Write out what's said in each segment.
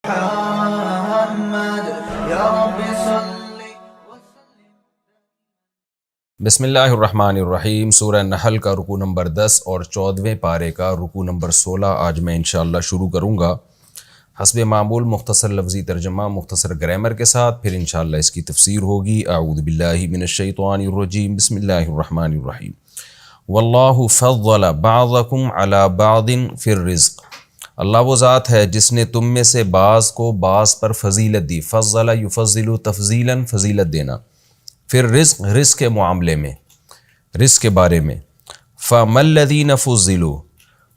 محمد یا رب صلی بسم اللہ الرحمن الرحیم۔ سورہ نحل کا رکوع نمبر 10 اور 14ویں پارے کا رکوع نمبر 16 آج میں انشاءاللہ شروع کروں گا۔ حسب معمول مختصر لفظی ترجمہ مختصر گرامر کے ساتھ، پھر انشاءاللہ اس کی تفسیر ہوگی۔ اعوذ باللہ من الشیطان الرجیم، بسم اللہ الرحمن الرحیم۔ واللہ فضل بعضکم علی بعض فی الرزق، اللہ وہ ذات ہے جس نے تم میں سے بعض کو بعض پر فضیلت دی۔ فضل یفضل تفضیلا، فضیلت دینا۔ پھر رزق، رزق کے معاملے میں، رزق کے بارے میں۔ فَمَا الَّذِينَ فُضِّلُوا،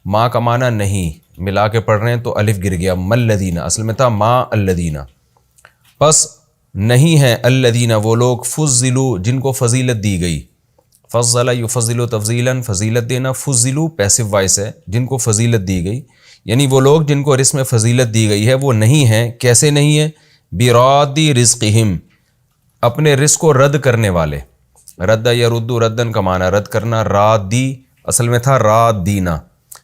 ما کا معنی نہیں، ملا کے پڑھ رہے ہیں تو الف گر گیا، ما الَّذِينَ اصل میں تھا ما الَّذِينَ، پس نہیں ہے الَّذِينَ وہ لوگ فُضِّلُوا جن کو فضیلت دی گئی۔ فضل یفضل تفضیلا، فضیلت دینا۔ فضلوا پیسو وائس ہے، جن کو فضیلت دی گئی، یعنی وہ لوگ جن کو رزق میں فضیلت دی گئی ہے وہ نہیں ہیں۔ کیسے نہیں ہیں؟ بِرَادِّ رِزْقِهِمْ، اپنے رزق کو رد کرنے والے۔ رد یرد، ردن کا معنی رد کرنا۔ رادی اصل میں تھا رادینا،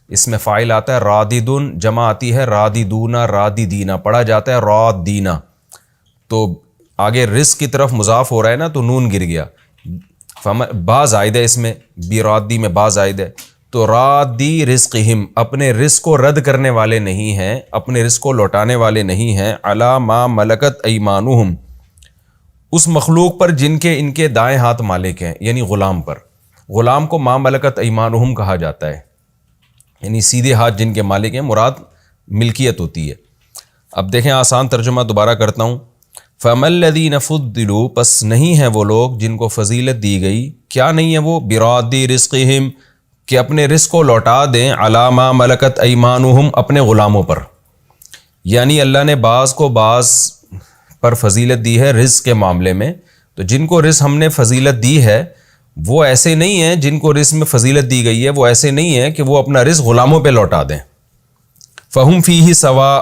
اس میں فاعل آتا ہے راددن، جمع آتی ہے راددونا، راددینا، پڑھا جاتا ہے رادینا، تو آگے رزق کی طرف مضاف ہو رہا ہے نا تو نون گر گیا۔ با زائد ہے اس میں، بیرادی میں با زائد ہے، تو رادی رزقہم، اپنے رزق کو رد کرنے والے نہیں ہیں، اپنے رزق کو لوٹانے والے نہیں ہیں۔ علی ما ملکت ایمانہم، اس مخلوق پر جن کے ان کے دائیں ہاتھ مالک ہیں، یعنی غلام پر۔ غلام کو ما ملکت ایمانہم کہا جاتا ہے، یعنی سیدھے ہاتھ جن کے مالک ہیں، مراد ملکیت ہوتی ہے۔ اب دیکھیں آسان ترجمہ دوبارہ کرتا ہوں۔ فَمَا الَّذِينَ فُضِّلُوا، پس نہیں ہیں وہ لوگ جن کو فضیلت دی گئی۔ کیا نہیں ہے وہ؟ بِرَادِّ رِزْقِهِمْ، کہ اپنے رزق کو لوٹا دیں، عَلَى مَا مَلَكَتْ أَيْمَانُهُمْ، اپنے غلاموں پر۔ یعنی اللہ نے بعض کو بعض پر فضیلت دی ہے رزق کے معاملے میں، تو جن کو رزق ہم نے فضیلت دی ہے وہ ایسے نہیں ہیں، جن کو رزق میں فضیلت دی گئی ہے وہ ایسے نہیں ہیں کہ وہ اپنا رزق غلاموں پہ لوٹا دیں۔ فَهُمْ فِيهِ سَوَاءٌ،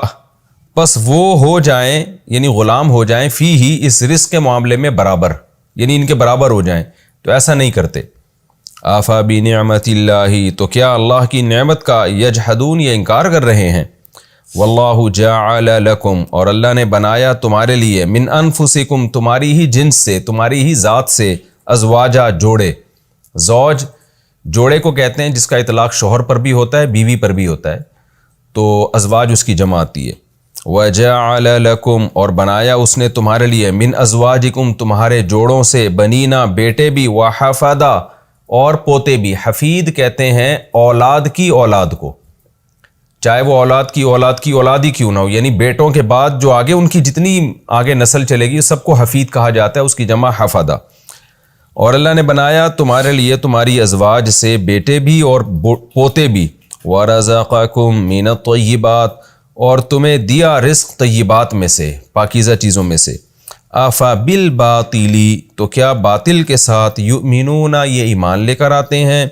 پس وہ ہو جائیں، یعنی غلام ہو جائیں، فِيهِ اس رزق کے معاملے میں برابر، یعنی ان کے برابر ہو جائیں، تو ایسا نہیں کرتے۔ آفا بنعمت اللہ، تو کیا اللہ کی نعمت کا یجحدون، یہ انکار کر رہے ہیں۔ واللہ جعل لکم، اور اللہ نے بنایا تمہارے لیے، من انفسکم، تمہاری ہی جنس سے، تمہاری ہی ذات سے، ازواجا جوڑے۔ زوج جوڑے کو کہتے ہیں جس کا اطلاق شوہر پر بھی ہوتا ہے، بیوی پر بھی ہوتا ہے، تو ازواج اس کی جمع آتی ہے۔ وجعل لکم، اور بنایا اس نے تمہارے لیے، من ازواجکم، تمہارے جوڑوں سے، بنینا بیٹے بھی، وحفدہ اور پوتے بھی۔ حفید کہتے ہیں اولاد کی اولاد کو، چاہے وہ اولاد کی اولاد کی اولاد ہی کیوں نہ ہو، یعنی بیٹوں کے بعد جو آگے ان کی جتنی آگے نسل چلے گی سب کو حفید کہا جاتا ہے، اس کی جمع حفدہ۔ اور اللہ نے بنایا تمہارے لیے تمہاری ازواج سے بیٹے بھی اور پوتے بھی۔ وَرَزَقَكُم مِّنَ الطَّيِّبَاتِ، اور تمہیں دیا رزق طیبات میں سے، پاکیزہ چیزوں میں سے۔ آفا بالباطل، تو کیا باطل کے ساتھ، یؤمنون، یہ ایمان لے کر آتے ہیں،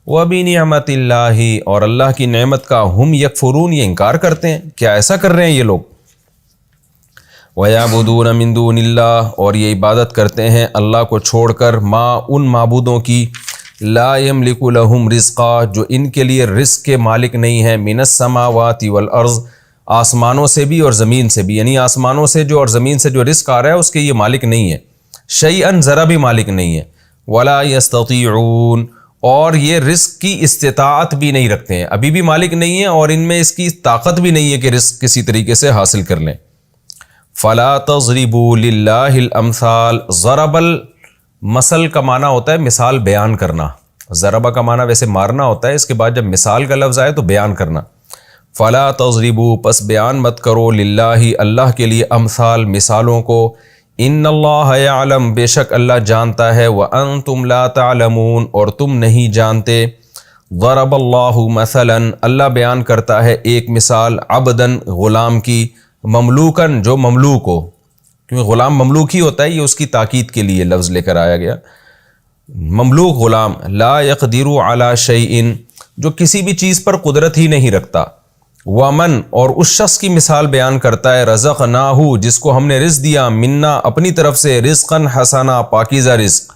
وبنعمت اللہ، اور اللہ کی نعمت کا، ہم یکفرون، یہ انکار کرتے ہیں۔ کیا ایسا کر رہے ہیں یہ لوگ؟ وَيَعْبُدُونَ مِن دُونِ اللَّهِ، اور یہ عبادت کرتے ہیں اللہ کو چھوڑ کر، ما ان معبودوں کی، لا یملک لہم رزقا، جو ان کے لیے رزق کے مالک نہیں ہیں، من السماوات والارض، آسمانوں سے بھی اور زمین سے بھی، یعنی آسمانوں سے جو اور زمین سے جو رزق آ رہا ہے اس کے یہ مالک نہیں ہے، شیئن ذرا بھی مالک نہیں ہے، ولا یستطیعون، اور یہ رزق کی استطاعت بھی نہیں رکھتے ہیں، ابھی بھی مالک نہیں ہے اور ان میں اس کی طاقت بھی نہیں ہے کہ رزق کسی طریقے سے حاصل کر لیں۔ فلا تضربوا للہ الامثال، ضرب المثل کا معنی ہوتا ہے مثال بیان کرنا، ضربہ کا معنی ویسے مارنا ہوتا ہے، اس کے بعد جب مثال کا لفظ آئے تو بیان کرنا۔ فلا تضربوا، پس بیان مت کرو، للہ اللہ کے لیے، امثال مثالوں کو، ان اللہ یعلم، بے شک اللہ جانتا ہے، وانتم لا تعلمون، اور تم نہیں جانتے۔ ضرب اللہ مثلا، اللہ بیان کرتا ہے ایک مثال، عبدن، غلام کی، مملوکن، جو مملوک ہو، کیونکہ غلام مملوک ہی ہوتا ہے، یہ اس کی تاکید کے لیے لفظ لے کر آیا گیا، مملوک غلام، لا یقدر علی شیء، جو کسی بھی چیز پر قدرت ہی نہیں رکھتا، ومن، اور اس شخص کی مثال بیان کرتا ہے، رزقناہ، جس کو ہم نے رزق دیا، منا، اپنی طرف سے، رزقا حسنا، پاکیزہ رزق،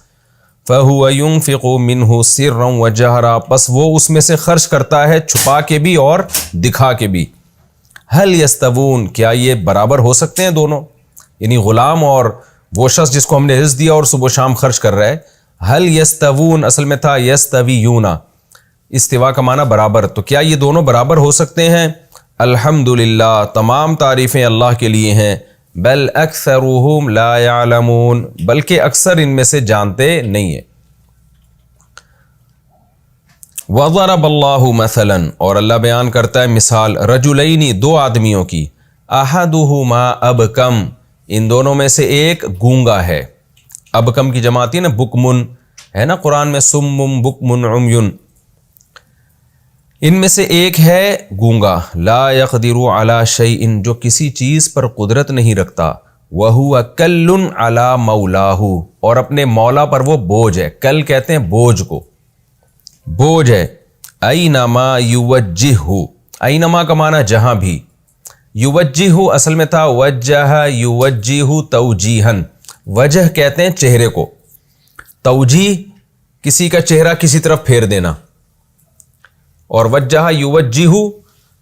فہو ینفق منہ سرا وجہرا، پس وہ اس میں سے خرچ کرتا ہے چھپا کے بھی اور دکھا کے بھی۔ حل یستوون، کیا یہ برابر ہو سکتے ہیں دونوں؟ یعنی غلام اور وہ شخص جس کو ہم نے رزق دیا اور صبح و شام خرچ کر رہا ہے. حل یستوون اصل میں تھا یستویون، استوا کا معنی برابر. تو کیا یہ دونوں برابر ہو سکتے ہیں؟ الحمدللہ، تمام تعریفیں اللہ کے لیے ہیں. بل اکثرهم لا يعلمون، بلکہ اکثر ان میں سے جانتے نہیں ہیں. وضرب اللہ مثلا، اور اللہ بیان کرتا ہے مثال، رجلین، دو آدمیوں کی، احدہما ابکم، ان دونوں میں سے ایک گونگا ہے. ابکم کی جمع آتی ہے نا بکمن، ہے نا قرآن میں سمم بکمن عمیون. ان میں سے ایک ہے گونگا، لا یقدر علی شیء، جو کسی چیز پر قدرت نہیں رکھتا، وہو کل علی مولاہ، اور اپنے مولا پر وہ بوجھ ہے. کل کہتے ہیں بوجھ کو، بوجھ ہے. اینما یوجہہ، اینما کا معنی جہاں بھی، یوجہہ اصل میں تھا وجہ یوجہہ توجیہن، وجہ کہتے ہیں چہرے کو، توجیہ کسی کا چہرہ کسی طرف پھیر دینا، اور وجہ یوجہہ،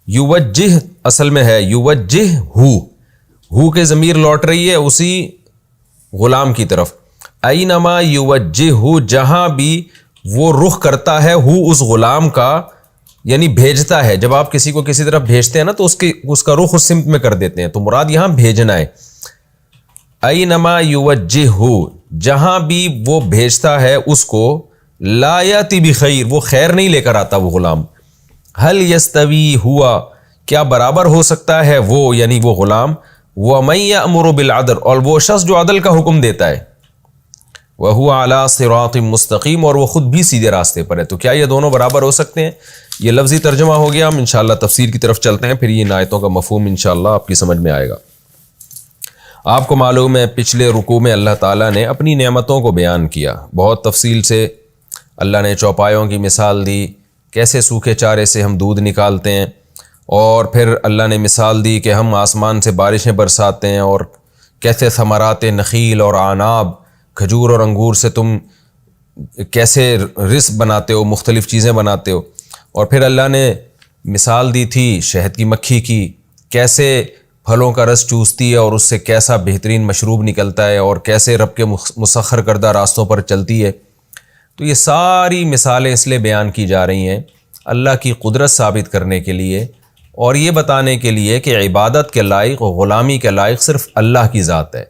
یوجہ اصل میں ہے یوجہ ہو کے ضمیر لوٹ رہی ہے اسی غلام کی طرف. اینما یوجہہ، جہاں بھی وہ رخ کرتا ہے ہو اس غلام کا، یعنی بھیجتا ہے. جب آپ کسی کو کسی طرف بھیجتے ہیں نا تو اس کا رخ اس سمت میں کر دیتے ہیں، تو مراد یہاں بھیجنا ہے. اینما یوجہہ، جہاں بھی وہ بھیجتا ہے اس کو، لا یاتی بخیر، وہ خیر نہیں لے کر آتا وہ غلام. حل یستوی ہوا، کیا برابر ہو سکتا ہے وہ، یعنی وہ غلام، ومن یأمر بالعدل، اور وہ شخص جو عدل کا حکم دیتا ہے، وہو علی صراط مستقیم، اور وہ خود بھی سیدھے راستے پر ہے. تو کیا یہ دونوں برابر ہو سکتے ہیں؟ یہ لفظی ترجمہ ہو گیا. ہم انشاءاللہ تفسیر کی طرف چلتے ہیں، پھر یہ آیتوں کا مفہوم انشاءاللہ آپ کی سمجھ میں آئے گا. آپ کو معلوم ہے پچھلے رکوع میں اللہ تعالیٰ نے اپنی نعمتوں کو بیان کیا بہت تفصیل سے. اللہ نے چوپایوں کی مثال دی، کیسے سوکھے چارے سے ہم دودھ نکالتے ہیں، اور پھر اللہ نے مثال دی کہ ہم آسمان سے بارشیں برساتے ہیں، اور کیسے ثمرات نخیل اور عناب، کھجور اور انگور سے تم کیسے رزق بناتے ہو، مختلف چیزیں بناتے ہو. اور پھر اللہ نے مثال دی تھی شہد کی مکھی کی، کیسے پھلوں کا رس چوستی ہے اور اس سے کیسا بہترین مشروب نکلتا ہے، اور کیسے رب کے مسخر کردہ راستوں پر چلتی ہے. تو یہ ساری مثالیں اس لیے بیان کی جا رہی ہیں اللہ کی قدرت ثابت کرنے کے لیے، اور یہ بتانے کے لیے کہ عبادت کے لائق، غلامی کے لائق صرف اللہ کی ذات ہے.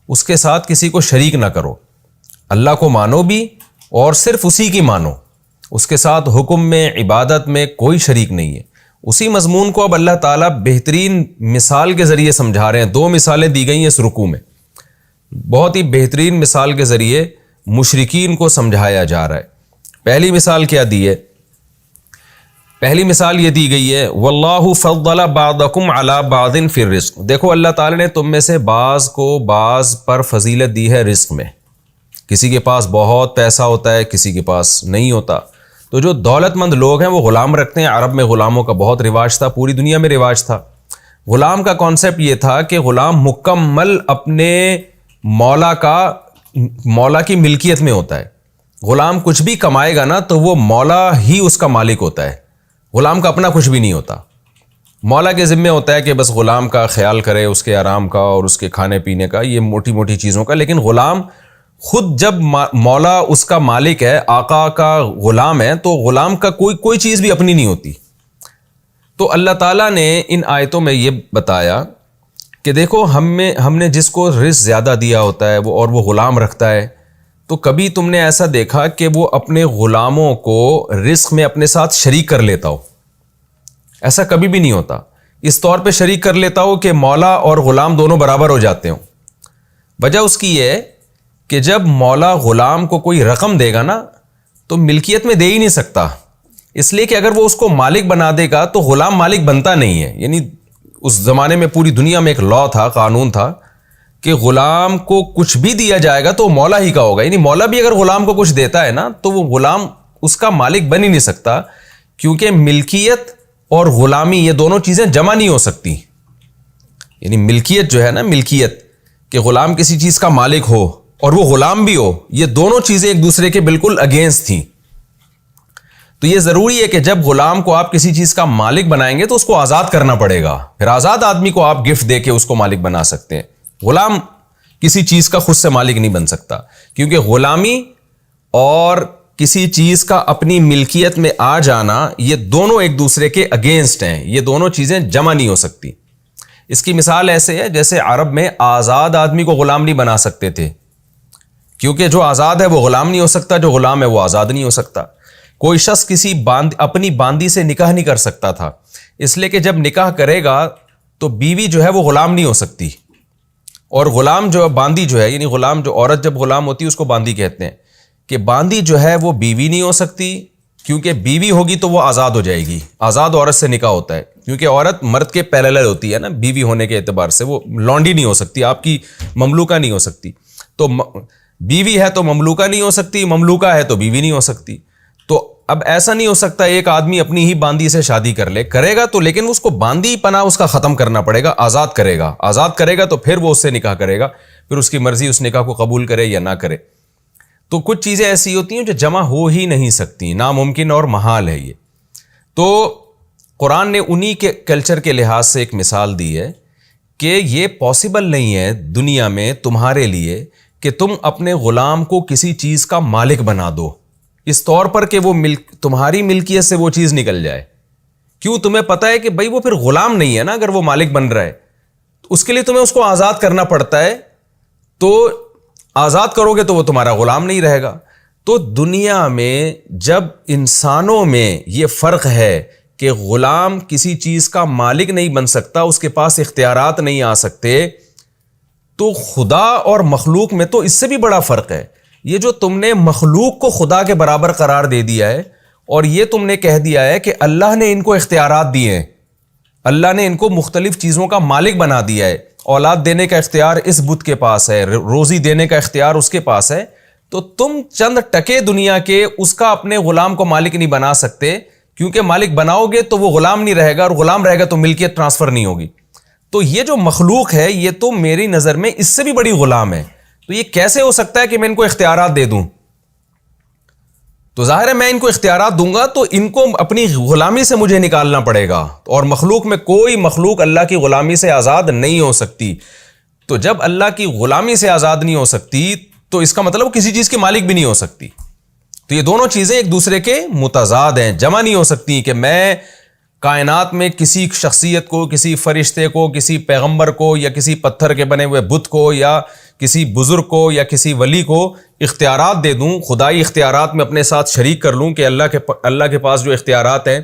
اس کے ساتھ کسی کو شریک نہ کرو، اللہ کو مانو بھی اور صرف اسی کی مانو، اس کے ساتھ حکم میں، عبادت میں کوئی شریک نہیں ہے. اسی مضمون کو اب اللہ تعالیٰ بہترین مثال کے ذریعے سمجھا رہے ہیں. دو مثالیں دی گئی ہیں اس رکوع میں، بہت ہی بہترین مثال کے ذریعے مشرکین کو سمجھایا جا رہا ہے. پہلی مثال کیا دی ہے؟ پہلی مثال یہ دی گئی ہے واللہ فضل بعضکم علی بعض فی الرزق. دیکھو اللہ تعالیٰ نے تم میں سے بعض کو بعض پر فضیلت دی ہے رزق میں. کسی کے پاس بہت پیسہ ہوتا ہے، کسی کے پاس نہیں ہوتا. تو جو دولت مند لوگ ہیں وہ غلام رکھتے ہیں. عرب میں غلاموں کا بہت رواج تھا، پوری دنیا میں رواج تھا. غلام کا کانسیپٹ یہ تھا کہ غلام مکمل اپنے مولا کی ملکیت میں ہوتا ہے. غلام کچھ بھی کمائے گا نا تو وہ مولا ہی اس کا مالک ہوتا ہے. غلام کا اپنا کچھ بھی نہیں ہوتا. مولا کے ذمے ہوتا ہے کہ بس غلام کا خیال کرے، اس کے آرام کا اور اس کے کھانے پینے کا، یہ موٹی موٹی چیزوں کا. لیکن غلام خود جب مولا اس کا مالک ہے، آقا کا غلام ہے، تو غلام کا کوئی چیز بھی اپنی نہیں ہوتی. تو اللہ تعالیٰ نے ان آیتوں میں یہ بتایا کہ دیکھو ہم نے جس کو رزق زیادہ دیا ہوتا ہے اور وہ غلام رکھتا ہے، تو کبھی تم نے ایسا دیکھا کہ وہ اپنے غلاموں کو رزق میں اپنے ساتھ شریک کر لیتا ہو؟ ایسا کبھی بھی نہیں ہوتا. اس طور پہ شریک کر لیتا ہو کہ مولا اور غلام دونوں برابر ہو جاتے ہوں. وجہ اس کی یہ ہے کہ جب مولا غلام کو کوئی رقم دے گا نا تو ملکیت میں دے ہی نہیں سکتا، اس لیے کہ اگر وہ اس کو مالک بنا دے گا تو غلام مالک بنتا نہیں ہے. یعنی اس زمانے میں پوری دنیا میں ایک لا تھا، قانون تھا کہ غلام کو کچھ بھی دیا جائے گا تو وہ مولا ہی کا ہوگا. یعنی مولا بھی اگر غلام کو کچھ دیتا ہے نا تو وہ غلام اس کا مالک بن ہی نہیں سکتا، کیونکہ ملکیت اور غلامی یہ دونوں چیزیں جمع نہیں ہو سکتی. یعنی ملکیت جو ہے نا، ملکیت کہ غلام کسی چیز کا مالک ہو اور وہ غلام بھی ہو، یہ دونوں چیزیں ایک دوسرے کے بالکل اگینسٹ تھیں. تو یہ ضروری ہے کہ جب غلام کو آپ کسی چیز کا مالک بنائیں گے تو اس کو آزاد کرنا پڑے گا، پھر آزاد آدمی کو آپ گفٹ دے کے اس کو مالک بنا سکتے ہیں۔ غلام کسی چیز کا خود سے مالک نہیں بن سکتا، کیونکہ غلامی اور کسی چیز کا اپنی ملکیت میں آ جانا یہ دونوں ایک دوسرے کے اگینسٹ ہیں، یہ دونوں چیزیں جمع نہیں ہو سکتی۔ اس کی مثال ایسے ہے جیسے عرب میں آزاد آدمی کو غلام نہیں بنا سکتے تھے، کیونکہ جو آزاد ہے وہ غلام نہیں ہو سکتا، جو غلام ہے وہ آزاد نہیں ہو سکتا۔ کوئی شخص کسی اپنی باندی سے نکاح نہیں کر سکتا تھا، اس لیے کہ جب نکاح کرے گا تو بیوی جو ہے وہ غلام نہیں ہو سکتی، اور غلام جو باندی جو ہے، یعنی غلام جو عورت جب غلام ہوتی ہے اس کو باندی کہتے ہیں، کہ باندی جو ہے وہ بیوی نہیں ہو سکتی، کیونکہ بیوی ہوگی تو وہ آزاد ہو جائے گی، آزاد عورت سے نکاح ہوتا ہے، کیونکہ عورت مرد کے پیرالل ہوتی ہے نا، بیوی ہونے کے اعتبار سے وہ لونڈی نہیں ہو سکتی، آپ کی مملوکہ نہیں ہو سکتی۔ تو بیوی ہے تو مملوکہ نہیں ہو سکتی، مملوکہ ہے تو بیوی نہیں ہو سکتی۔ تو اب ایسا نہیں ہو سکتا ایک آدمی اپنی ہی باندی سے شادی کرے گا تو لیکن اس کو باندی پنا اس کا ختم کرنا پڑے گا، آزاد کرے گا تو پھر وہ اس سے نکاح کرے گا، پھر اس کی مرضی اس نکاح کو قبول کرے یا نہ کرے۔ تو کچھ چیزیں ایسی ہوتی ہیں جو جمع ہو ہی نہیں سکتی، ناممکن اور محال ہے یہ۔ تو قرآن نے انہی کے کلچر کے لحاظ سے ایک مثال دی ہے کہ یہ پاسبل نہیں ہے دنیا میں تمہارے لیے کہ تم اپنے غلام کو کسی چیز کا مالک بنا دو اس طور پر کہ وہ تمہاری ملکیت سے وہ چیز نکل جائے۔ کیوں؟ تمہیں پتہ ہے کہ بھائی وہ پھر غلام نہیں ہے نا، اگر وہ مالک بن رہا ہے تو اس کے لیے تمہیں اس کو آزاد کرنا پڑتا ہے، تو آزاد کرو گے تو وہ تمہارا غلام نہیں رہے گا۔ تو دنیا میں جب انسانوں میں یہ فرق ہے کہ غلام کسی چیز کا مالک نہیں بن سکتا، اس کے پاس اختیارات نہیں آ سکتے، تو خدا اور مخلوق میں تو اس سے بھی بڑا فرق ہے۔ یہ جو تم نے مخلوق کو خدا کے برابر قرار دے دیا ہے، اور یہ تم نے کہہ دیا ہے کہ اللہ نے ان کو اختیارات دیے ہیں، اللہ نے ان کو مختلف چیزوں کا مالک بنا دیا ہے، اولاد دینے کا اختیار اس بت کے پاس ہے، روزی دینے کا اختیار اس کے پاس ہے، تو تم چند ٹکے دنیا کے اس کا اپنے غلام کو مالک نہیں بنا سکتے، کیونکہ مالک بناؤ گے تو وہ غلام نہیں رہے گا، اور غلام رہے گا تو ملکیت ٹرانسفر نہیں ہوگی۔ تو یہ جو مخلوق ہے یہ تو میری نظر میں اس سے بھی بڑی غلام ہے، تو یہ کیسے ہو سکتا ہے کہ میں ان کو اختیارات دے دوں؟ تو ظاہر ہے میں ان کو اختیارات دوں گا تو ان کو اپنی غلامی سے مجھے نکالنا پڑے گا، اور مخلوق میں کوئی مخلوق اللہ کی غلامی سے آزاد نہیں ہو سکتی۔ تو جب اللہ کی غلامی سے آزاد نہیں ہو سکتی تو اس کا مطلب کسی چیز کی مالک بھی نہیں ہو سکتی۔ تو یہ دونوں چیزیں ایک دوسرے کے متضاد ہیں، جمع نہیں ہو سکتی کہ میں کائنات میں کسی شخصیت کو، کسی فرشتے کو، کسی پیغمبر کو، یا کسی پتھر کے بنے ہوئے بت کو، یا کسی بزرگ کو، یا کسی ولی کو اختیارات دے دوں، خدائی اختیارات میں اپنے ساتھ شریک کر لوں کہ اللہ کے پاس جو اختیارات ہیں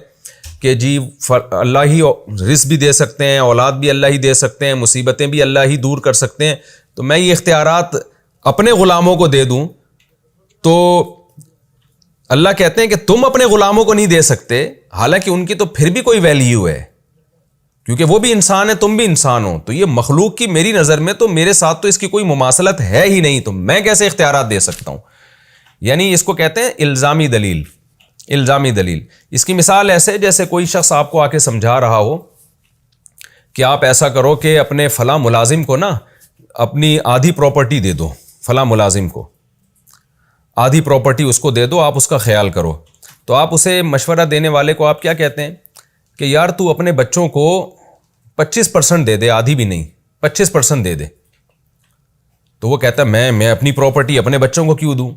کہ جی اللہ ہی رزق بھی دے سکتے ہیں، اولاد بھی اللہ ہی دے سکتے ہیں، مصیبتیں بھی اللہ ہی دور کر سکتے ہیں، تو میں یہ اختیارات اپنے غلاموں کو دے دوں، تو اللہ کہتے ہیں کہ تم اپنے غلاموں کو نہیں دے سکتے، حالانکہ ان کی تو پھر بھی کوئی ویلیو ہے، کیونکہ وہ بھی انسان ہے، تم بھی انسان ہو۔ تو یہ مخلوق کی میری نظر میں تو میرے ساتھ تو اس کی کوئی مماثلت ہے ہی نہیں، تو میں کیسے اختیارات دے سکتا ہوں؟ یعنی اس کو کہتے ہیں الزامی دلیل۔ الزامی دلیل اس کی مثال ایسے جیسے کوئی شخص آپ کو آ کے سمجھا رہا ہو کہ آپ ایسا کرو کہ اپنے فلاں ملازم کو نا اپنی آدھی پراپرٹی دے دو، فلاں ملازم کو آدھی پراپرٹی اس کو دے دو، آپ اس کا خیال کرو۔ تو آپ اسے مشورہ دینے والے کو آپ کیا کہتے ہیں کہ یار تو اپنے بچوں کو 25% دے دے، آدھی بھی نہیں، 25% دے دے۔ تو وہ کہتا ہے میں اپنی پراپرٹی اپنے بچوں کو کیوں دوں؟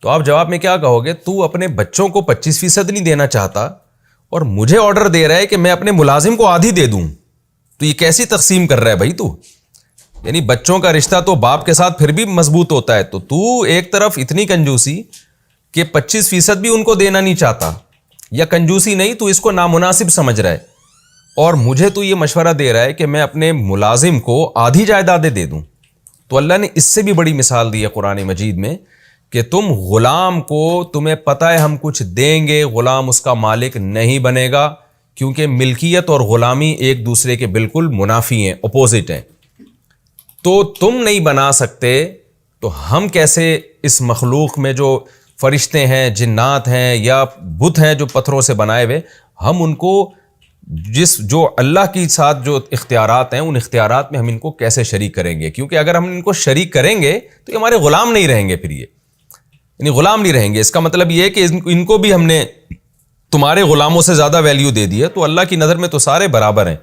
تو آپ جواب میں کیا کہو گے؟ تو اپنے بچوں کو 25% نہیں دینا چاہتا اور مجھے آرڈر دے رہا ہے کہ میں اپنے ملازم کو آدھی دے دوں، تو یہ کیسی تقسیم کر رہا ہے بھائی تو؟ یعنی بچوں کا رشتہ تو باپ کے ساتھ پھر بھی مضبوط ہوتا ہے، تو ایک طرف اتنی کنجوسی کہ 25% بھی ان کو دینا نہیں چاہتا، یا کنجوسی نہیں تو اس کو نامناسب سمجھ رہا ہے، اور مجھے تو یہ مشورہ دے رہا ہے کہ میں اپنے ملازم کو آدھی جائیدادیں دے دوں۔ تو اللہ نے اس سے بھی بڑی مثال دی ہے قرآن مجید میں کہ تم غلام کو، تمہیں پتہ ہے ہم کچھ دیں گے، غلام اس کا مالک نہیں بنے گا، کیونکہ ملکیت اور غلامی ایک دوسرے کے بالکل منافی ہیں، اپوزٹ ہیں۔ تو تم نہیں بنا سکتے، تو ہم کیسے اس مخلوق میں جو فرشتے ہیں، جنات ہیں، یا بت ہیں جو پتھروں سے بنائے ہوئے، ہم ان کو جو اللہ کے ساتھ جو اختیارات ہیں، ان اختیارات میں ہم ان کو کیسے شریک کریں گے؟ کیونکہ اگر ہم ان کو شریک کریں گے تو یہ ہمارے غلام نہیں رہیں گے، پھر یہ یعنی غلام نہیں رہیں گے۔ اس کا مطلب یہ ہے کہ ان کو بھی ہم نے تمہارے غلاموں سے زیادہ ویلیو دے دی ہے، تو اللہ کی نظر میں تو سارے برابر ہیں.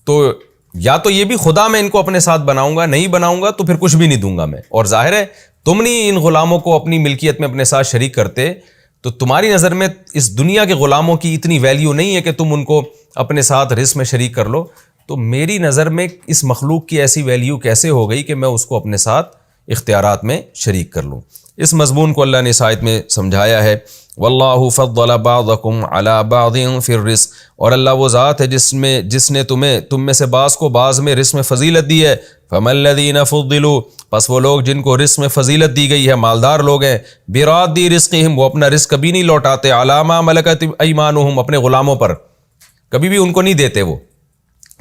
تو یا تو یہ بھی خدا میں ان کو اپنے ساتھ بناؤں گا، نہیں بناؤں گا تو پھر کچھ بھی نہیں دوں گا میں. اور ظاہر ہے تم نہیں ان غلاموں کو اپنی ملکیت میں اپنے ساتھ شریک کرتے، تو تمہاری نظر میں اس دنیا کے غلاموں کی اتنی ویلیو نہیں ہے کہ تم ان کو اپنے ساتھ رزق میں شریک کر لو. تو میری نظر میں اس مخلوق کی ایسی ویلیو کیسے ہو گئی کہ میں اس کو اپنے ساتھ اختیارات میں شریک کر لوں. اس مضمون کو اللہ نے اس آیت میں سمجھایا ہے. واللہ فضل بعضکم علی بعض فی الرزق، اور اللہ وہ ذات ہے جس نے تم میں سے بعض کو بعض میں رزق میں فضیلت دی ہے. فما الذین فضلوا، پس وہ لوگ جن کو رزق میں فضیلت دی گئی ہے، مالدار لوگ ہیں، براد رزقہم، وہ اپنا رزق کبھی نہیں لوٹاتے، علی ما ملکت ایمانہم، اپنے غلاموں پر کبھی بھی ان کو نہیں دیتے. وہ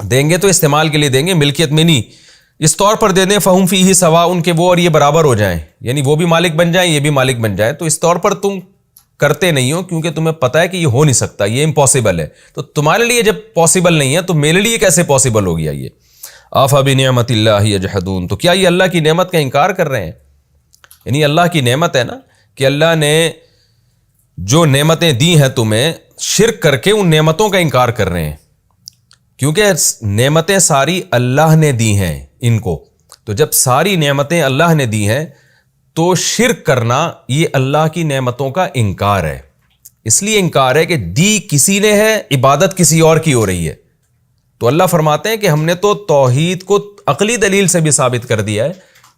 دیں گے تو استعمال کے لیے دیں گے، ملکیت میں نہیں. اس طور پر دے دیں فہم فیہ سواء، ان کے وہ اور یہ برابر ہو جائیں، یعنی وہ بھی مالک بن جائیں، یہ بھی مالک بن جائیں. تو اس طور پر تم کرتے نہیں ہو کیونکہ تمہیں پتہ ہے کہ یہ ہو نہیں سکتا، یہ امپاسبل ہے. تو تمہارے لیے جب پاسبل نہیں ہے تو میرے لیے کیسے پاسبل ہو گیا یہ؟ افبنعمت اللہ یجحدون، تو کیا یہ اللہ کی نعمت کا انکار کر رہے ہیں؟ یعنی اللہ کی نعمت ہے نا کہ اللہ نے جو نعمتیں دی ہیں تمہیں، شرک کر کے ان نعمتوں کا انکار کر رہے ہیں، کیونکہ نعمتیں ساری اللہ نے دی ہیں ان کو. تو جب ساری نعمتیں اللہ نے دی ہیں تو شرک کرنا یہ اللہ کی نعمتوں کا انکار ہے. اس لیے انکار ہے کہ دی کسی نے ہے، عبادت کسی اور کی ہو رہی ہے. تو اللہ فرماتے ہیں کہ ہم نے تو توحید کو عقلی دلیل سے بھی ثابت کر دیا ہے،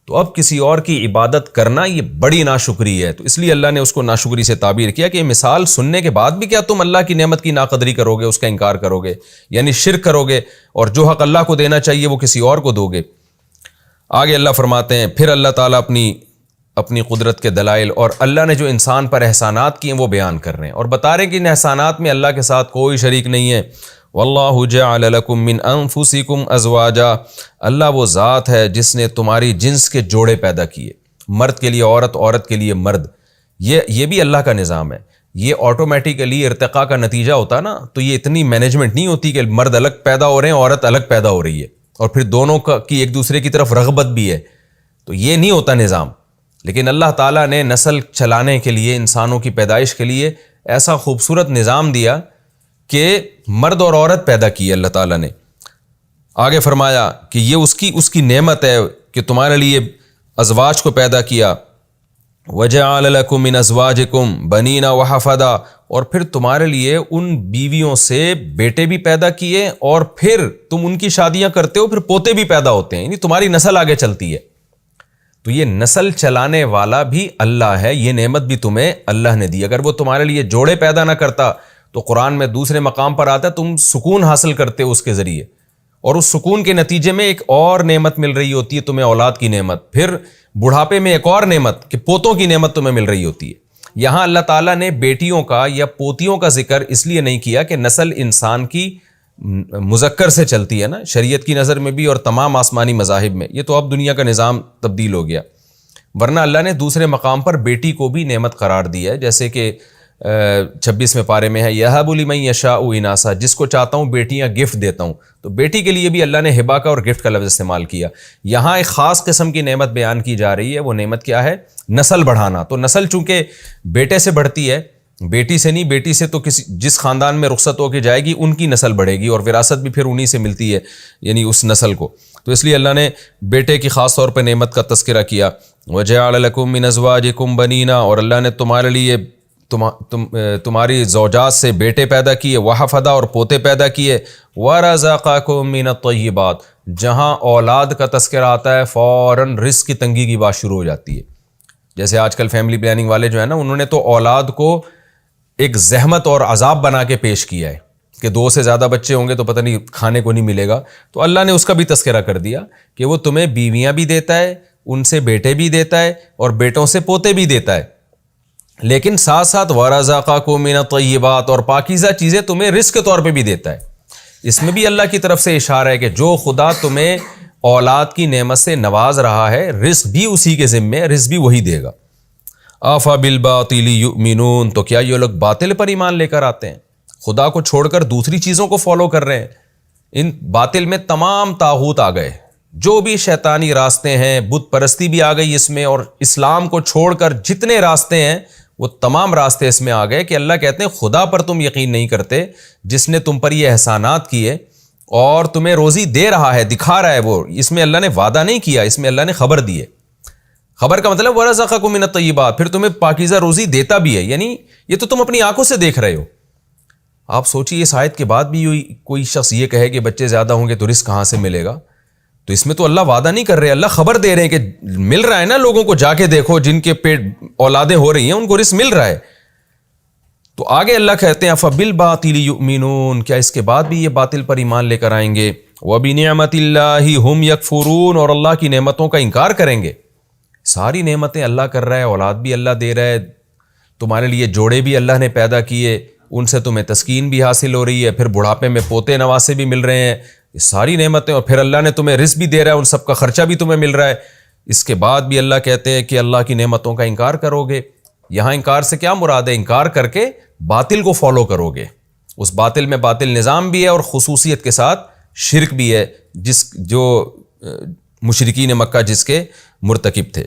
تو اب کسی اور کی عبادت کرنا یہ بڑی ناشکری ہے. تو اس لیے اللہ نے اس کو ناشکری سے تعبیر کیا کہ یہ مثال سننے کے بعد بھی کیا تم اللہ کی نعمت کی ناقدری کرو گے، اس کا انکار کرو گے، یعنی شرک کرو گے، اور جو حق اللہ کو دینا چاہیے وہ کسی اور کو دو گے. آگے اللہ فرماتے ہیں پھر اللہ تعالیٰ اپنی قدرت کے دلائل اور اللہ نے جو انسان پر احسانات کیے ہیں وہ بیان کر رہے ہیں، اور بتا رہے ہیں کہ ان احسانات میں اللہ کے ساتھ کوئی شریک نہیں ہے. واللہ جعل لکم من انفسکم ازواجا، اللہ وہ ذات ہے جس نے تمہاری جنس کے جوڑے پیدا کیے، مرد کے لیے عورت، عورت کے لیے مرد. یہ بھی اللہ کا نظام ہے. یہ آٹومیٹیکلی ارتقاء کا نتیجہ ہوتا نا، تو یہ اتنی مینجمنٹ نہیں ہوتی کہ مرد الگ پیدا ہو رہے ہیں، عورت الگ پیدا ہو رہی ہے، اور پھر دونوں کی ایک دوسرے کی طرف رغبت بھی ہے. تو یہ نہیں ہوتا نظام. لیکن اللہ تعالیٰ نے نسل چلانے کے لیے، انسانوں کی پیدائش کے لیے ایسا خوبصورت نظام دیا کہ مرد اور عورت پیدا کی اللہ تعالیٰ نے. آگے فرمایا کہ یہ اس کی نعمت ہے کہ تمہارے لیے ازواج کو پیدا کیا. وَجَعَلَ لَكُم مِّنْ أَزْوَاجِكُمْ بَنِينَ وَحَفَدًا، اور پھر تمہارے لیے ان بیویوں سے بیٹے بھی پیدا کیے، اور پھر تم ان کی شادیاں کرتے ہو، پھر پوتے بھی پیدا ہوتے ہیں، یعنی تمہاری نسل آگے چلتی ہے. تو یہ نسل چلانے والا بھی اللہ ہے، یہ نعمت بھی تمہیں اللہ نے دی. اگر وہ تمہارے لیے جوڑے پیدا نہ کرتا تو قرآن میں دوسرے مقام پر آتا ہے تم سکون حاصل کرتے ہو اس کے ذریعے، اور اس سکون کے نتیجے میں ایک اور نعمت مل رہی ہوتی ہے تمہیں، اولاد کی نعمت. پھر بڑھاپے میں ایک اور نعمت کہ پوتوں کی نعمت تمہیں مل رہی ہوتی ہے. یہاں اللہ تعالیٰ نے بیٹیوں کا یا پوتیوں کا ذکر اس لیے نہیں کیا کہ نسل انسان کی مذکر سے چلتی ہے نا، شریعت کی نظر میں بھی اور تمام آسمانی مذاہب میں. یہ تو اب دنیا کا نظام تبدیل ہو گیا، ورنہ اللہ نے دوسرے مقام پر بیٹی کو بھی نعمت قرار دی ہے. جیسے کہ 26ویں پارے میں ہے یَهَبُ لِمَن یَشَاءُ إِنَاثًا، جس کو چاہتا ہوں بیٹیاں گفٹ دیتا ہوں. تو بیٹی کے لیے بھی اللہ نے ہبہ کا اور گفٹ کا لفظ استعمال کیا. یہاں ایک خاص قسم کی نعمت بیان کی جا رہی ہے. وہ نعمت کیا ہے؟ نسل بڑھانا. تو نسل چونکہ بیٹے سے بڑھتی ہے، بیٹی سے نہیں. بیٹی سے تو جس خاندان میں رخصت ہو کے جائے گی ان کی نسل بڑھے گی، اور وراثت بھی پھر انہی سے ملتی ہے، یعنی اس نسل کو. تو اس لیے اللہ نے بیٹے کی خاص طور پہ نعمت کا تذکرہ کیا. وَجَعَلَ لَكُم مِّنْ أَزْوَاجِكُمْ بَنِينَ، اور اللہ نے تمہارے لیے تمہاری زوجات سے بیٹے پیدا کیے، وحفدا، اور پوتے پیدا کیے. وَرَزَقَكُم مِّنَ الطَّيِّبَاتِ، جہاں اولاد کا تذکرہ آتا ہے فوراً رزق کی تنگی کی بات شروع ہو جاتی ہے. جیسے آج کل فیملی پلاننگ والے جو ہیں نا، انہوں نے تو اولاد کو ایک زحمت اور عذاب بنا کے پیش کیا ہے کہ 2 سے زیادہ بچے ہوں گے تو پتہ نہیں کھانے کو نہیں ملے گا. تو اللہ نے اس کا بھی تذکرہ کر دیا کہ وہ تمہیں بیویاں بھی دیتا ہے، ان سے بیٹے بھی دیتا ہے، اور بیٹوں سے پوتے بھی دیتا ہے. لیکن ساتھ ساتھ وَرَزَقَكُم مِّنَ الطَّيِّبَاتِ، اور پاکیزہ چیزیں تمہیں رزق کے طور پہ بھی دیتا ہے. اس میں بھی اللہ کی طرف سے اشارہ ہے کہ جو خدا تمہیں اولاد کی نعمت سے نواز رہا ہے، رزق بھی اسی کے ذمے ہے، رزق بھی وہی دے گا. أَفَبِالْبَاطِلِ يُؤْمِنُونَ، تو کیا یہ لوگ باطل پر ایمان لے کر آتے ہیں، خدا کو چھوڑ کر دوسری چیزوں کو فالو کر رہے ہیں. ان باطل میں تمام طاغوت آ گئے، جو بھی شیطانی راستے ہیں، بت پرستی بھی آ گئی اس میں، اور اسلام کو چھوڑ کر جتنے راستے ہیں وہ تمام راستے اس میں آ گئے کہ اللہ کہتے ہیں خدا پر تم یقین نہیں کرتے جس نے تم پر یہ احسانات کیے اور تمہیں روزی دے رہا ہے، دکھا رہا ہے وہ. اس میں اللہ نے وعدہ نہیں کیا، اس میں اللہ نے خبر دی ہے. خبر کا مطلب وَرَزَقَكُم مِّنَ الطَّيِّبَاتِ، پھر تمہیں پاکیزہ روزی دیتا بھی ہے. یعنی یہ تو تم اپنی آنکھوں سے دیکھ رہے ہو. آپ سوچیے اس آیت کے بعد بھی کوئی شخص یہ کہے کہ بچے زیادہ ہوں گے تو رزق کہاں سے ملے گا؟ تو اس میں تو اللہ وعدہ نہیں کر رہے، اللہ خبر دے رہے ہیں کہ مل رہا ہے نا لوگوں کو، جا کے دیکھو جن کے پیٹ اولادیں ہو رہی ہیں ان کو رزق مل رہا ہے. تو آگے اللہ کہتے ہیں فَبِالْبَاطِلِ يُؤْمِنُونَ، کیا اس کے بعد بھی یہ باطل پر ایمان لے کر آئیں گے؟ وَبِنِعْمَةِ اللَّهِ هُمْ يَكْفُرُونَ، اور اللہ کی نعمتوں کا انکار کریں گے. ساری نعمتیں اللہ کر رہا ہے، اولاد بھی اللہ دے رہا ہے، تمہارے لیے جوڑے بھی اللہ نے پیدا کیے، ان سے تمہیں تسکین بھی حاصل ہو رہی ہے، پھر بڑھاپے میں پوتے نواسے بھی مل رہے ہیں، یہ ساری نعمتیں، اور پھر اللہ نے تمہیں رزق بھی دے رہا ہے، ان سب کا خرچہ بھی تمہیں مل رہا ہے. اس کے بعد بھی اللہ کہتے ہیں کہ اللہ کی نعمتوں کا انکار کرو گے. یہاں انکار سے کیا مراد ہے؟ انکار کر کے باطل کو فالو کرو گے. اس باطل میں باطل نظام بھی ہے اور خصوصیت کے ساتھ شرک بھی ہے، جو مشرکین مکہ جس کے مرتکب تھے.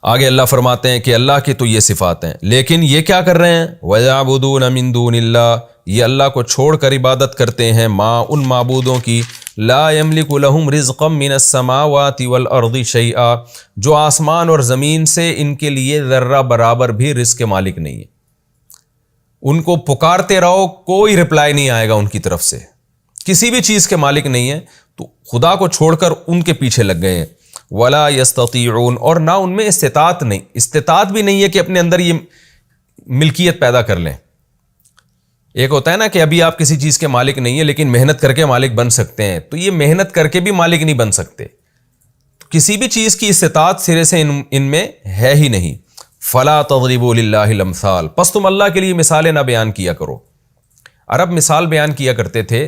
آگے اللہ فرماتے ہیں کہ اللہ کی تو یہ صفات ہیں، لیکن یہ کیا کر رہے ہیں؟ وَيَعْبُدُونَ مِن دُونِ اللَّهِ، یہ اللہ کو چھوڑ کر عبادت کرتے ہیں ان معبودوں کی لَا يَمْلِكُ لَهُمْ رِزْقًا مِّنَ السَّمَاوَاتِ وَالْأَرْضِ شَيْئًا، جو آسمان اور زمین سے ان کے لیے ذرہ برابر بھی رزق کے مالک نہیں ہے. ان کو پکارتے رہو، کوئی رپلائی نہیں آئے گا ان کی طرف سے، کسی بھی چیز کے مالک نہیں ہے، تو خدا کو چھوڑ کر ان کے پیچھے لگ گئے ہیں. وَلَا يَسْتَطِيعُونَ، اور نہ ان میں استطاعت بھی نہیں ہے کہ اپنے اندر یہ ملکیت پیدا کر لیں. ایک ہوتا ہے نا کہ ابھی آپ کسی چیز کے مالک نہیں ہیں لیکن محنت کر کے مالک بن سکتے ہیں، تو یہ محنت کر کے بھی مالک نہیں بن سکتے، کسی بھی چیز کی استطاعت سرے سے ان میں ہے ہی نہیں. فَلَا تَضْرِبُوا لِلَّهِ الْأَمْثَالَ، پس تم اللہ کے لیے مثالیں نہ بیان کیا کرو. عرب مثال بیان کیا کرتے تھے